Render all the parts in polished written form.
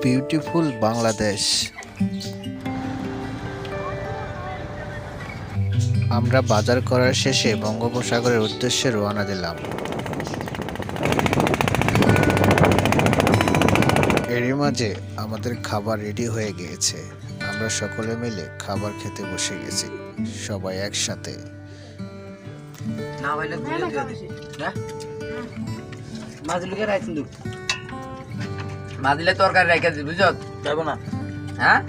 Beautiful Bangladesh. আমরা বাজার করার শেষে বঙ্গোপসাগরের উদ্দেশ্যে রওনা দিলাম। এরই মাঝে আমাদের খাবার রেডি হয়ে গিয়েছে। আমরা সকলে মিলে খাবার খেতে বসে গেছি, সবাই একসাথে। মাদিলে তরকারি রেখে দিবি বুঝছ যাবো না। হ্যাঁ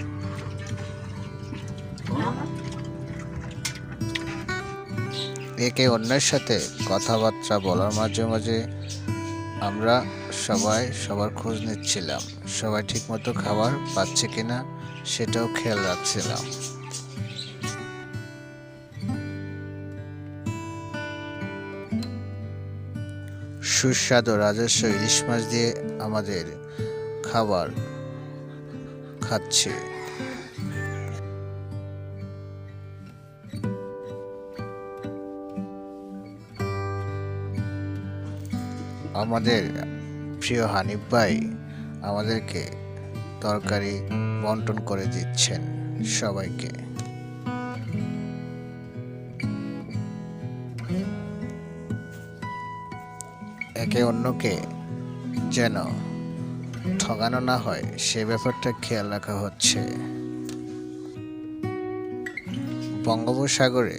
একে অন্যের সাথে কথাবার্তা বলার মাঝে মাঝে আমরা সবাই সবার খোঁজ নিচ্ছিলাম, সবাই ঠিকমতো খাবার পাচ্ছে কিনা সেটাও খেয়াল রাখছিলাম। সুস্বাদু রাজস্ব ইলিশ মাছ দিয়ে আমাদের খাবার খাচ্ছে। আমাদের প্রিয় হানিফ ভাই আমাদেরকে তরকারি বন্টন করে দিচ্ছেন সবাইকে। একে অন্যকে যেন ঠকানো না হয় সে ব্যাপারটা খেয়াল রাখা হচ্ছে। বঙ্গোপসাগরে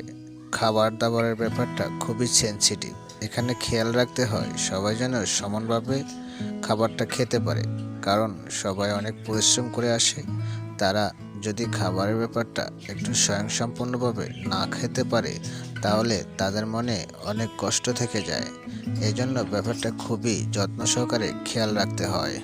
খাবার দাবারের ব্যাপারটা খুবই সেনসিটিভ। এখানে খেয়াল রাখতে হয় সবাই যেন সমানভাবে খাবারটা খেতে পারে, কারণ সবাই অনেক পরিশ্রম করে আসে। তারা যদি খাবারের ব্যাপারটা একটু স্বয়ংসম্পূর্ণভাবে না খেতে পারে তাহলে তাদের মনে অনেক কষ্ট থেকে যায়। এই জন্য ব্যাপারটা খুবই যত্ন সহকারে খেয়াল রাখতে হয়।